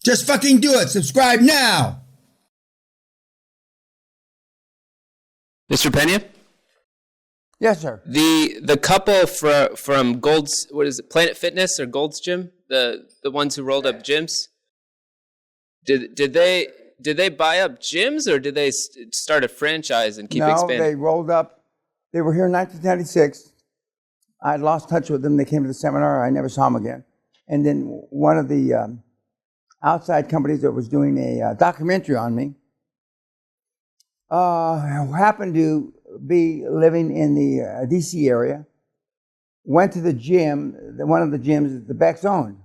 Just fucking do it. Subscribe now. Mr. Peña? Yes, sir. The couple from Gold's, what is it, Planet Fitness or Gold's Gym? The ones who rolled up gyms? Did they buy up gyms, or did they start a franchise and keep expanding? No, they rolled up. They were here in 1996. I had lost touch with them. They came to the seminar. I never saw them again. And then one of the outside companies that was doing a documentary on me happened to be living in the D.C. area, went to the gym, one of the gyms that the Becks owned.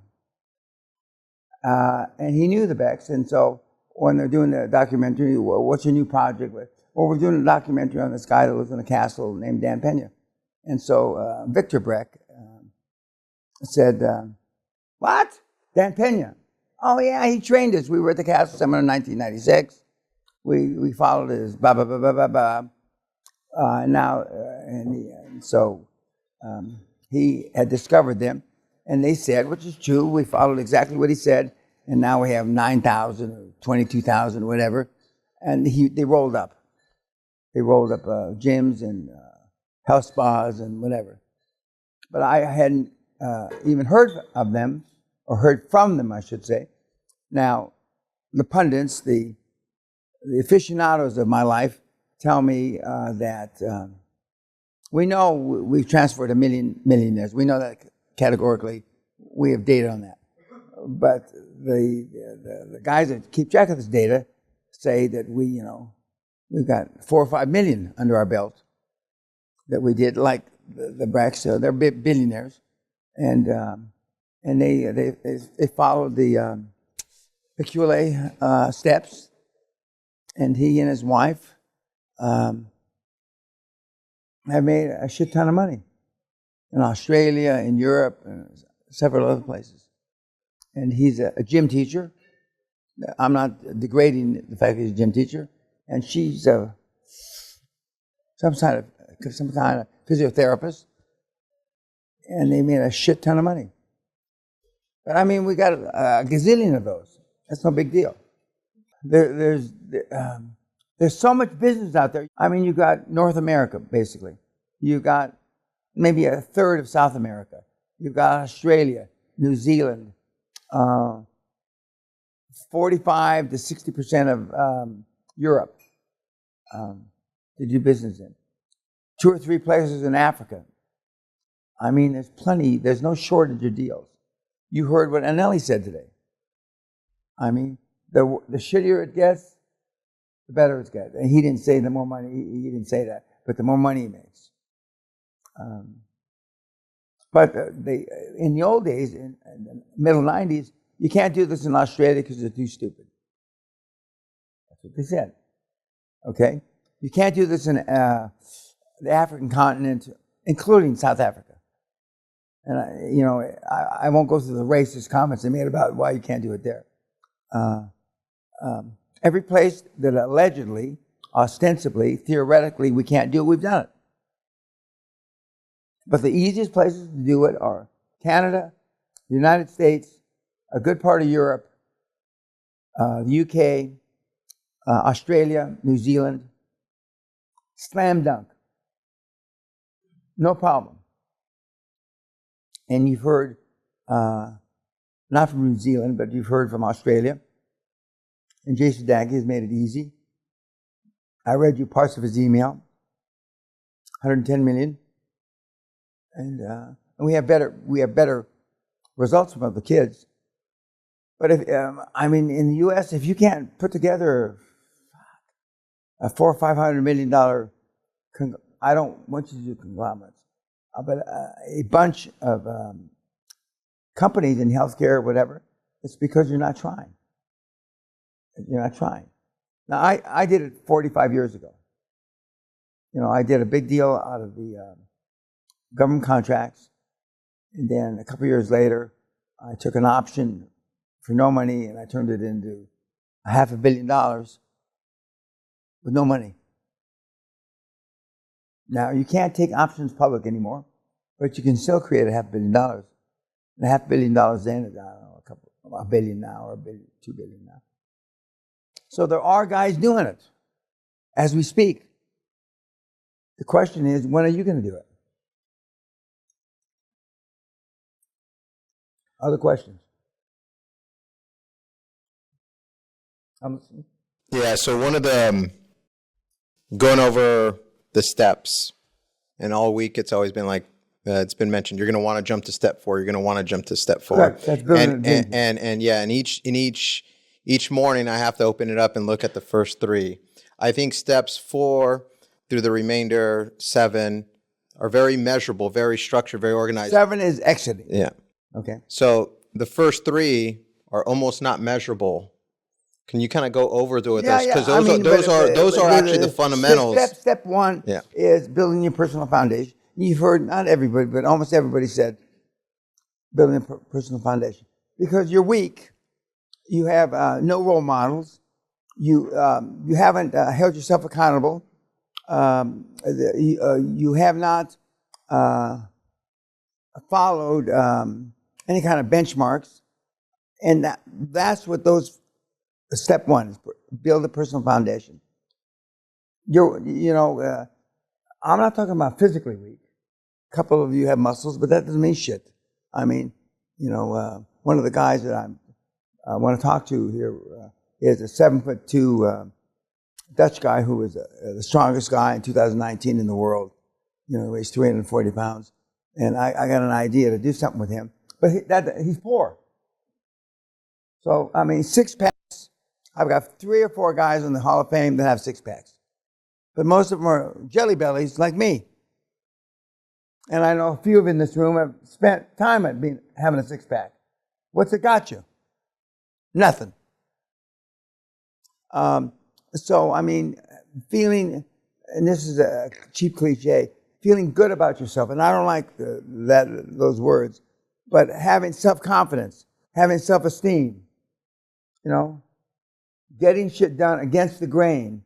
And he knew the Becks. And so when they're doing the documentary, what's your new project? Well, we're doing a documentary on this guy that lives in a castle named Dan Peña. And so Victor Breck said, what? Dan Peña? Oh, yeah, he trained us. We were at the castle seminar in 1996. We followed his blah, blah, blah, blah, blah, blah. So he had discovered them. And they said, which is true, we followed exactly what he said. And now we have 9,000 or 22,000 or whatever. And they rolled up. They rolled up gyms and health spas and whatever. But I hadn't even heard of them, or heard from them, I should say. Now, the pundits, the aficionados of my life tell me that we know we've transferred 1 million millionaires. We know that categorically. We have data on that. But the guys that keep track of this data say that we've got 4 or 5 million under our belt that we did, like the Brecks. They're billionaires, and they followed the QLA steps, and he and his wife have made a shit ton of money in Australia, in Europe, and several other places. And he's a gym teacher. I'm not degrading the fact that he's a gym teacher. And she's some kind of physiotherapist. And they made a shit ton of money. But I mean, we got a gazillion of those. That's no big deal. There's so much business out there. I mean, you got North America, basically. You got maybe a third of South America. You've got Australia, New Zealand, 45 to 60% of Europe to do business in. 2 or 3 places in Africa. I mean, there's plenty. There's no shortage of deals. You heard what Anelli said today. I mean, the shittier it gets, the better it gets. And he didn't say the more money. He didn't say that, but the more money he makes. But in the old days, in the middle 90s, you can't do this in Australia because they're too stupid. That's what they said. Okay? You can't do this in the African continent, including South Africa. And, I won't go through the racist comments they made about why you can't do it there. Every place that allegedly, ostensibly, theoretically, we can't do it, we've done it. But the easiest places to do it are Canada, the United States, a good part of Europe, the UK, Australia, New Zealand. Slam dunk. No problem. And you've heard, not from New Zealand, but you've heard from Australia. And Jason Daggy has made it easy. I read you parts of his email. 110 million. And we have better results from other kids. But in the U.S., if you can't put together a $400 or $500 million, I don't want you to do conglomerates, but a bunch of companies in healthcare or whatever, it's because you're not trying. You're not trying. Now, I did it 45 years ago. I did a big deal out of the government contracts, and then a couple of years later, I took an option for no money, and I turned it into $500 million with no money. Now, you can't take options public anymore, but you can still create $500 million. And $500 million then is, I don't know, a billion now, or a billion, 2 billion now. So there are guys doing it as we speak. The question is, when are you going to do it? Other questions? Yeah, so one of the, going over the steps, and all week it's always been like, it's been mentioned, you're going to want to jump to step 4, you're going to want to jump to step 4. Correct. That's building and each morning I have to open it up and look at the first 3. I think steps 4 through the remainder 7 are very measurable, very structured, very organized. 7 is exiting. Yeah. Okay. So the first 3 are almost not measurable. Can you kind of go over those? Because those are actually the fundamentals. Step 1 is building your personal foundation. You've heard, not everybody, but almost everybody said building a personal foundation. Because you're weak. You have no role models. You haven't held yourself accountable. You have not followed any kind of benchmarks. And that's what those step 1 is, build a personal foundation. I'm not talking about physically weak. A couple of you have muscles, but that doesn't mean shit. I mean, one of the guys that I want to talk to here is a 7'2" Dutch guy who was the strongest guy in 2019 in the world. Weighs 340 pounds. And I got an idea to do something with him. But he's poor. So, 6-packs. I've got 3 or 4 guys in the Hall of Fame that have 6-packs. But most of them are jelly bellies like me. And I know a few of you in this room have spent time at having a 6-pack. What's it got you? Nothing. Feeling, and this is a cheap cliche, feeling good about yourself. And I don't like those words, but having self-confidence, having self-esteem, getting shit done against the grain,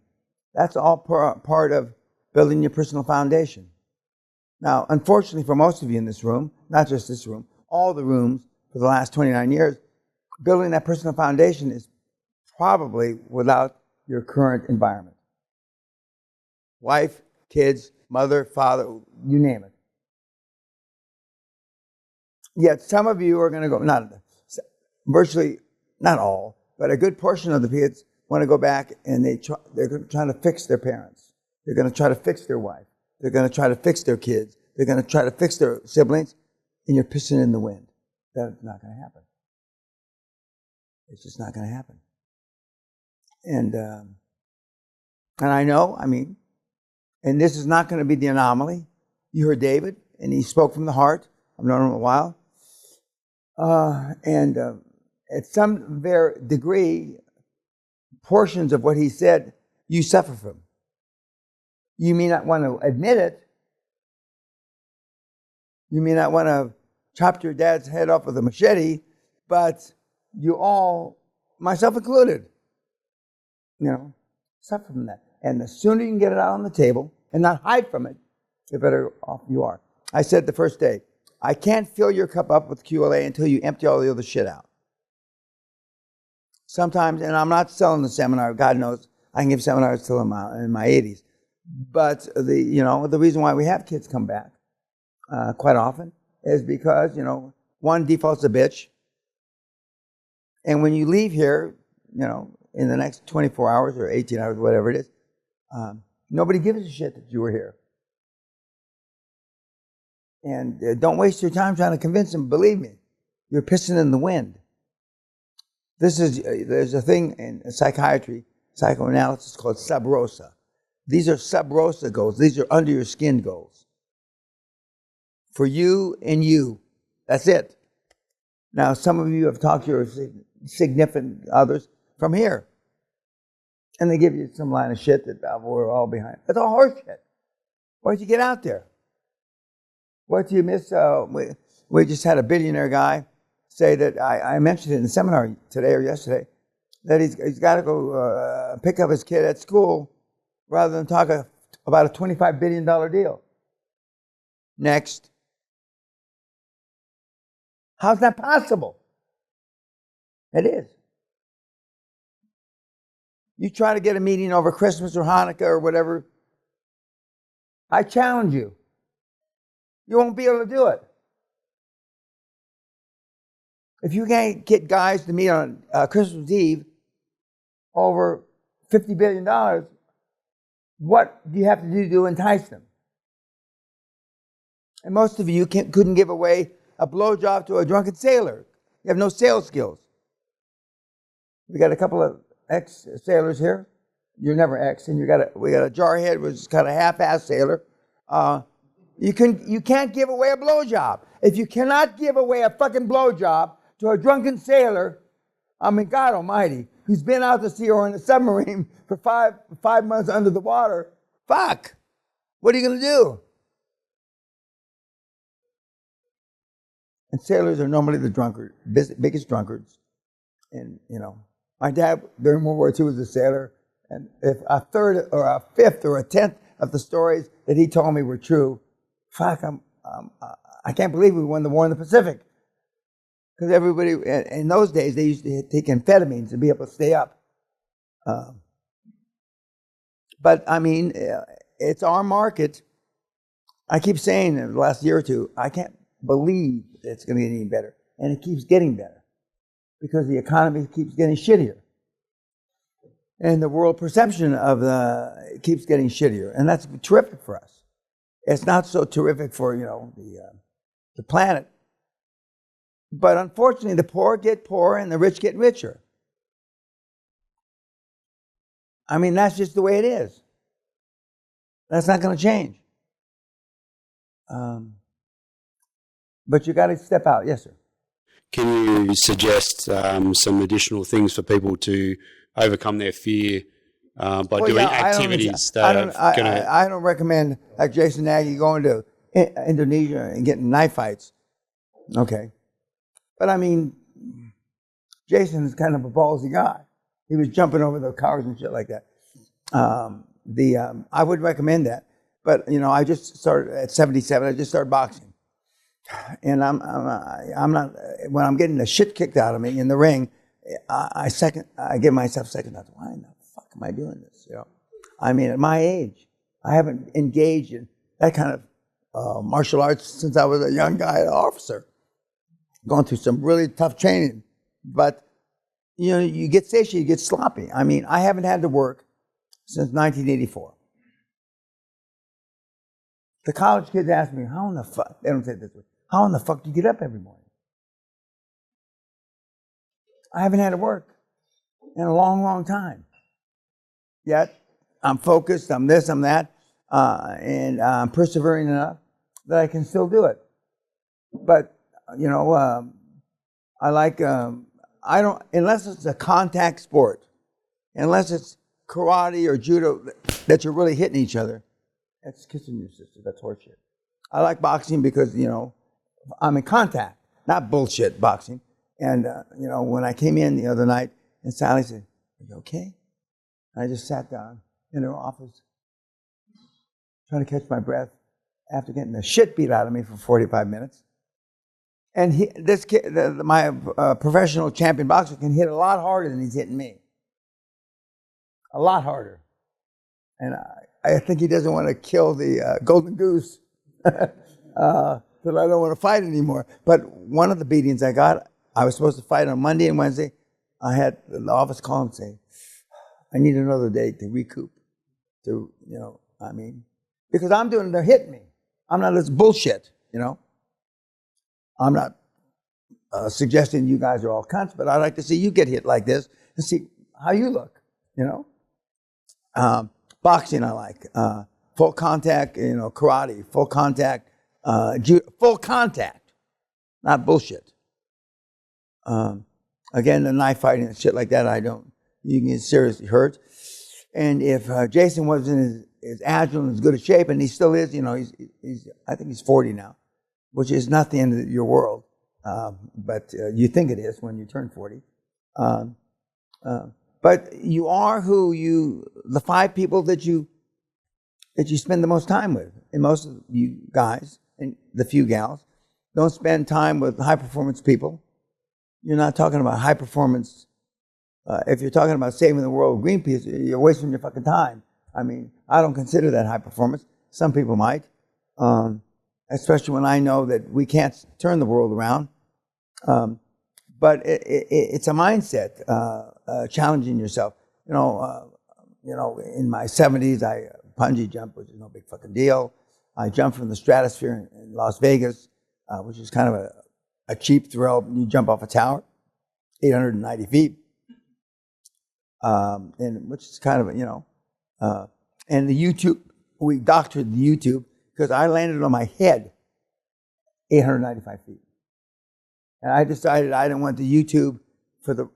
that's all part of building your personal foundation. Now, unfortunately for most of you in this room, not just this room, all the rooms for the last 29 years, building that personal foundation is probably without your current environment. Wife, kids, mother, father, you name it. Yet some of you are going to go, virtually not all, but a good portion of the kids want to go back and they're trying to fix their parents. They're going to try to fix their wife. They're going to try to fix their kids. They're going to try to fix their siblings, and you're pissing in the wind. That's not going to happen. It's just not going to happen. And I know, and this is not going to be the anomaly. You heard David, and he spoke from the heart. I've known him a while. At some degree, portions of what he said, you suffer from. You may not want to admit it. You may not want to chop your dad's head off with a machete, but you all, myself included, suffer from that. And the sooner you can get it out on the table and not hide from it, the better off you are. I said the first day, I can't fill your cup up with QLA until you empty all the other shit out. Sometimes, and I'm not selling the seminar, God knows, I can give seminars till I'm in my 80s. But the reason why we have kids come back quite often is because, one, default's a bitch. And when you leave here, in the next 24 hours or 18 hours, whatever it is, nobody gives a shit that you were here. And don't waste your time trying to convince them. Believe me, you're pissing in the wind. There's a thing in psychiatry, psychoanalysis called sub rosa. These are sub rosa goals. These are under your skin goals. For you and you. That's it. Now, some of you have talked to your significant others from here. And they give you some line of shit that we're all behind. It's all horse shit. Why don't you get out there? What do you miss? We just had a billionaire guy say that, I mentioned it in the seminar today or yesterday, that he's got to go pick up his kid at school rather than talk about a $25 billion deal. Next. How's that possible? It is. You try to get a meeting over Christmas or Hanukkah or whatever, I challenge you. You won't be able to do it. If you can't get guys to meet on Christmas Eve over $50 billion, what do you have to do to entice them? And most of you couldn't give away a blowjob to a drunken sailor. You have no sales skills. We got a couple of ex-sailors here. You're never ex, and we got a jarhead, which is kind of half-ass sailor. You can't give away a blowjob. If you cannot give away a fucking blowjob to a drunken sailor, I mean, God Almighty, who's been out to sea or in a submarine for five months under the water, fuck, what are you going to do? And sailors are normally the biggest drunkards. And, you know, my dad during World War II was a sailor, and if a third or a fifth or a tenth of the stories that he told me were true, fuck, I can't believe we won the war in the Pacific. Because everybody, in those days, they used to take amphetamines to be able to stay up. But, I mean, it's our market. I keep saying in the last year or two, I can't believe it's going to get any better. And it keeps getting better because the economy keeps getting shittier. And the world perception of it keeps getting shittier. And that's terrific for us. It's not so terrific for, you know, the planet. But unfortunately, the poor get poorer and the rich get richer. I mean, that's just the way it is. That's not going to change. But you got to step out. Yes, sir. Can you suggest some additional things for people to overcome their fear by doing activities that are going to... I don't recommend, like Jason Nagy, going to Indonesia and getting knife fights. Okay. But I mean, Jason is kind of a ballsy guy. He was jumping over the cars and shit like that. I would recommend that. But, you know, I just started at 77, I just started boxing. And I'm not, when I'm getting the shit kicked out of me in the ring, I give myself second thoughts. Why in the fuck am I doing this? You know, I mean, at my age, I haven't engaged in that kind of martial arts since I was a young guy, an officer, going through some really tough training. But, you know, you get satiated, you get sloppy. I mean, I haven't had to work since 1984. The college kids ask me, how in the fuck, they don't say it this way, how in the fuck do you get up every morning? I haven't had to work in a long, long time. Yet, I'm focused, I'm this, I'm that, and I'm persevering enough that I can still do it. But, you know, I like, I don't, unless it's a contact sport, unless it's karate or judo that you're really hitting each other, that's kissing your sister, that's horseshit. I like boxing because, you know, I'm in contact, not bullshit boxing. And, you know, when I came in the other night and Sally said, "Are you okay?" And I just sat down in her office trying to catch my breath after getting the shit beat out of me for 45 minutes. And this kid, my professional champion boxer, can hit a lot harder than he's hitting me. A lot harder. And I think he doesn't want to kill the golden goose. That I don't want to fight anymore. But one of the beatings I got, I was supposed to fight on Monday and Wednesday. I had the office call and say, I need another day to recoup. To, you know, I mean, because I'm doing, they're hitting me. I'm not this bullshit, you know. I'm not suggesting you guys are all cunts, but I'd like to see you get hit like this and see how you look, you know. Boxing I like. Full contact, you know, karate, full contact, full contact, not bullshit. Again, the knife fighting and shit like that, I don't. You can get seriously hurt. And if Jason wasn't as agile and as good a shape, and he still is, you know, he's I think he's 40 now, which is not the end of your world, but you think it is when you turn 40. But you are the 5 people that you spend the most time with. And most of you guys, and the few gals, don't spend time with high performance people. you're not talking about high performance. If you're talking about saving the world with Greenpeace, you're wasting your fucking time. I mean, I don't consider that high performance. Some people might, especially when I know that we can't turn the world around. But it's a mindset, challenging yourself. You know, in my 70s, I bungee jumped, which is no big fucking deal. I jumped from the stratosphere in Las Vegas, which is kind of a cheap thrill. You jump off a tower, 890 feet, and which is kind of, and the YouTube, we doctored the YouTube because I landed on my head 895 feet. And I decided I didn't want the YouTube for the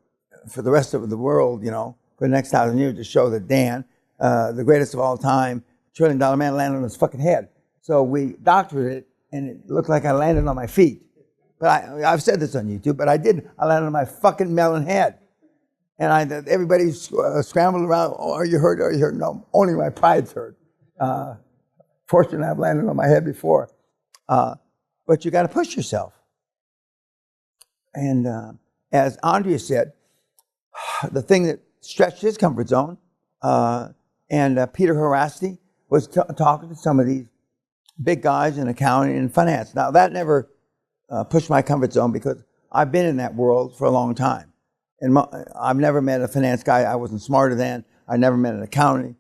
rest of the world, for the next 1,000 years to show that Dan, the greatest of all time, $1 trillion man, landed on his fucking head. So we doctored it, and it looked like I landed on my feet. But I've said this on YouTube, but I did. I landed on my fucking melon head. And everybody scrambled around, oh, are you hurt? Are you hurt? No, only my pride's hurt. Fortunately, I've landed on my head before. But you got to push yourself. And as Andrea said, the thing that stretched his comfort zone, and Peter Harasti was talking to some of these big guys in accounting and finance. Now, that never pushed my comfort zone because I've been in that world for a long time. And I've never met a finance guy I wasn't smarter than. I never met an accounting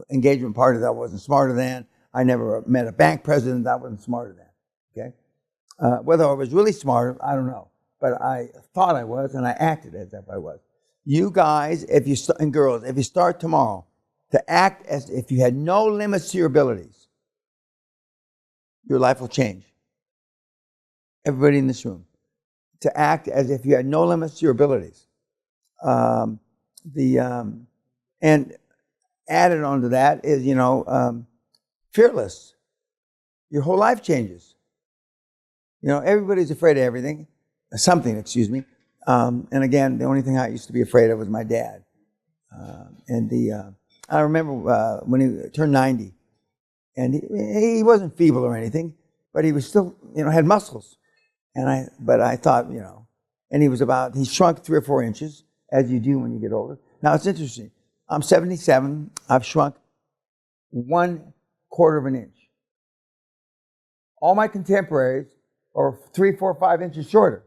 engagement partner that I wasn't smarter than. I never met a bank president that I wasn't smarter than. Okay, whether I was really smart, I don't know. But I thought I was, and I acted as if I was. You guys, and girls, if you start tomorrow to act as if you had no limits to your abilities, your life will change. Everybody in this room, to act as if you had no limits to your abilities. And added on to that is, fearless. Your whole life changes. Everybody's afraid of everything. Something, excuse me. And again, the only thing I used to be afraid of was my dad. I remember when he turned 90, and he wasn't feeble or anything, but he was still, had muscles. But I thought, and he shrunk 3 or 4 inches, as you do when you get older. Now, it's interesting. I'm 77. I've shrunk 1/4 of an inch. All my contemporaries are 3, 4, 5 inches shorter.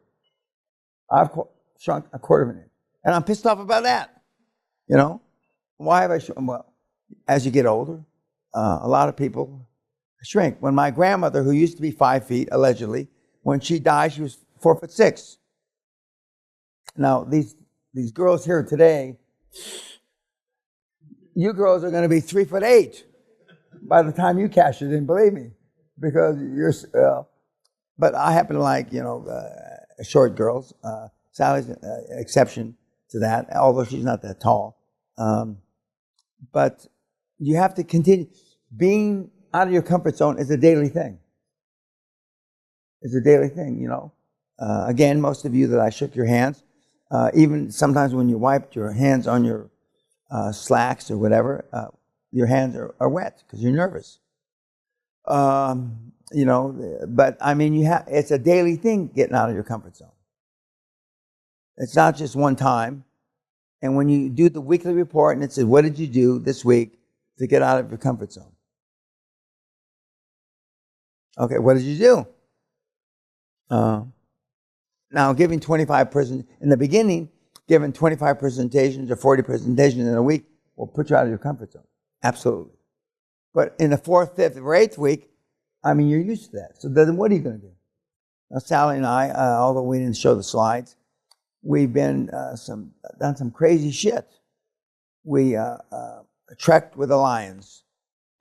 I've shrunk 1/4 of an inch. And I'm pissed off about that. Why have I shrunk? Well, as you get older, a lot of people shrink. When my grandmother, who used to be 5 feet, allegedly, when she died, she was 4'6". Now, these girls here today, you girls are going to be 3'8" by the time you cash it in, believe me. Because but I happen to like, short girls. Sally's an exception to that, although she's not that tall. But you have to continue. Being out of your comfort zone is a daily thing. It's a daily thing, Again, most of you that I shook your hands, even sometimes when you wiped your hands on your slacks or whatever, your hands are wet because you're nervous. But I mean, it's a daily thing getting out of your comfort zone. It's not just one time. And when you do the weekly report and it says, what did you do this week to get out of your comfort zone? Okay, what did you do? Now, giving 25 in the beginning, giving 25 presentations or 40 presentations in a week will put you out of your comfort zone. Absolutely. But in the 4th, 5th, or 8th week, you're used to that. So then what are you going to do? Now, Sally and I, although we didn't show the slides, we've been done some crazy shit. We trekked with the lions,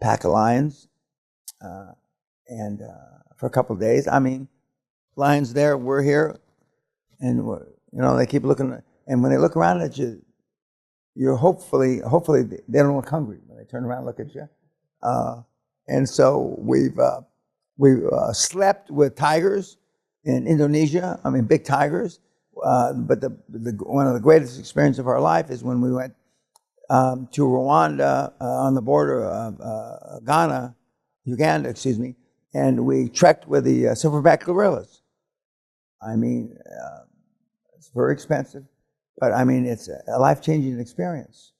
pack of lions, and for a couple of days. Lions there, we're here, and they keep looking. And when they look around at you, you're hopefully they don't look hungry when they turn around and look at you. And so we've slept with tigers in Indonesia. Big tigers. But one of the greatest experiences of our life is when we went to Rwanda on the border of Uganda, and we trekked with the silverback gorillas. very expensive, but I mean, it's a life-changing experience.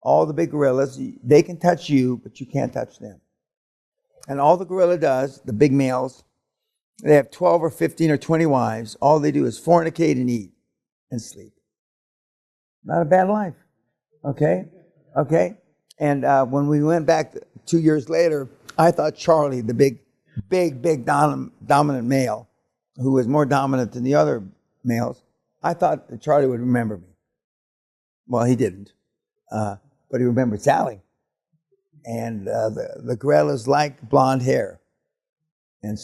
All the big gorillas, they can touch you, but you can't touch them. And all the gorilla does, the big males, they have 12 or 15 or 20 wives. All they do is fornicate and eat and sleep. Not a bad life. Okay? And when we went back 2 years later, I thought Charlie, the big dominant male, who was more dominant than the other males, I thought that Charlie would remember me. Well, he didn't. But he remembered Sally. And the gorillas like blonde hair. And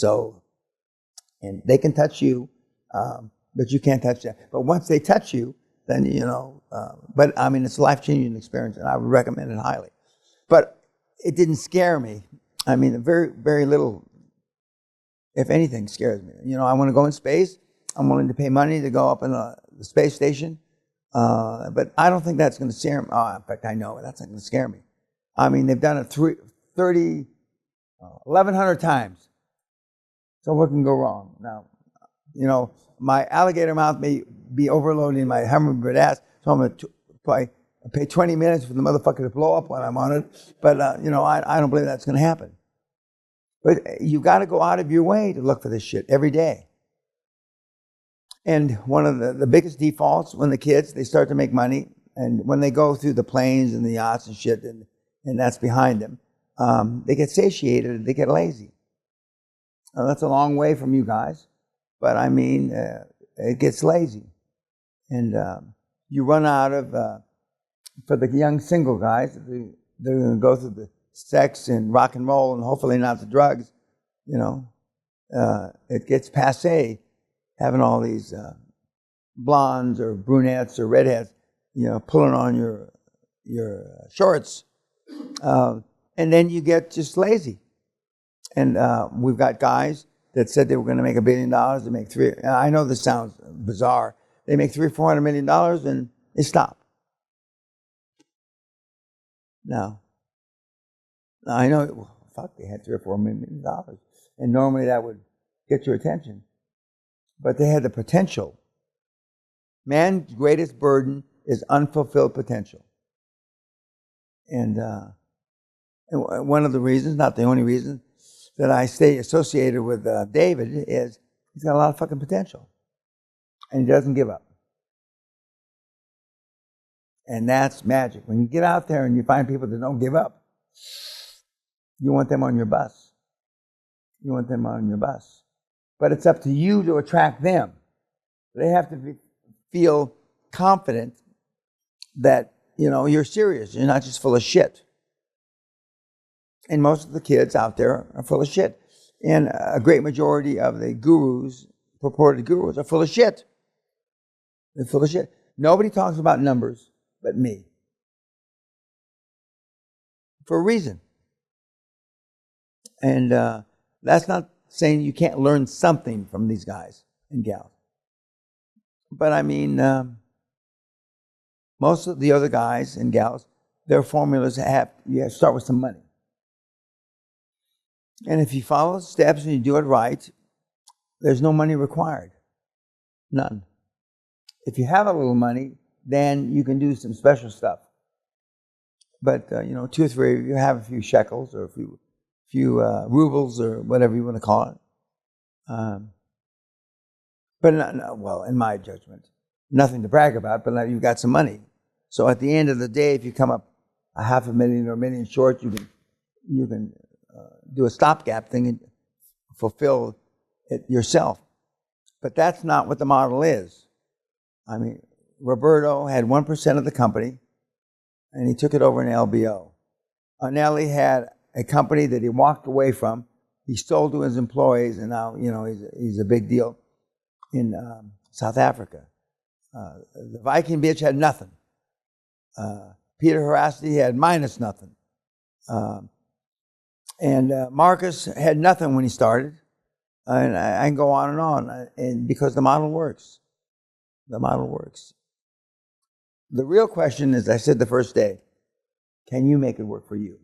they can touch you, but you can't touch them. But once they touch you, then, but I mean, it's a life-changing experience, and I would recommend it highly. But it didn't scare me. I mean, very, very little, if anything, scares me. I want to go in space. I'm willing to pay money to go up in the space station. But I don't think that's going to scare me. In fact, I know that's not going to scare me. I mean, they've done it 1,100 times. So what can go wrong? Now, my alligator mouth may be overloading my hummingbird ass, so I'm going to pay 20 minutes for the motherfucker to blow up when I'm on it. But, I don't believe that's going to happen. But you've got to go out of your way to look for this shit every day. And one of the biggest defaults when the kids, they start to make money, and when they go through the planes and the yachts and shit, and that's behind them, they get satiated and they get lazy. Now, that's a long way from you guys, but I mean, it gets lazy. And you run out of, for the young single guys, they're going to go through the sex and rock and roll and hopefully not the drugs, it gets passé having all these blondes or brunettes or redheads, pulling on your shorts. And then you get just lazy. And we've got guys that said they were going to make $1 billion. They make I know this sounds bizarre. They make $300-400 million and they stop. Now I know, they had $3 or $4 million. And normally that would get your attention. But they had the potential. Man's greatest burden is unfulfilled potential. And one of the reasons, not the only reason, that I stay associated with David is he's got a lot of fucking potential. And he doesn't give up. And that's magic. When you get out there and you find people that don't give up, you want them on your bus. But it's up to you to attract them. They have to feel confident that, you're serious. You're not just full of shit. And most of the kids out there are full of shit. And a great majority of the purported gurus, are full of shit. They're full of shit. Nobody talks about numbers but me. For a reason. And that's not saying you can't learn something from these guys and gals. But I mean, most of the other guys and gals, their formulas you have to start with some money. And if you follow the steps and you do it right, there's no money required. None. If you have a little money, then you can do some special stuff. But, 2 or 3, you have a few shekels or a few rubles or whatever you want to call it. But, in my judgment, nothing to brag about, but you've got some money. So at the end of the day, if you come up $500,000 or $1 million short, you can do a stopgap thing and fulfill it yourself. But that's not what the model is. I mean, Roberto had 1% of the company, and he took it over in LBO. Nelly had a company that he walked away from. He sold to his employees, and now, he's a big deal in South Africa. The Viking bitch had nothing. Peter Harasti had minus nothing. And Marcus had nothing when he started. And I can go on and on. And because the model works. The model works. The real question is, I said the first day, can you make it work for you?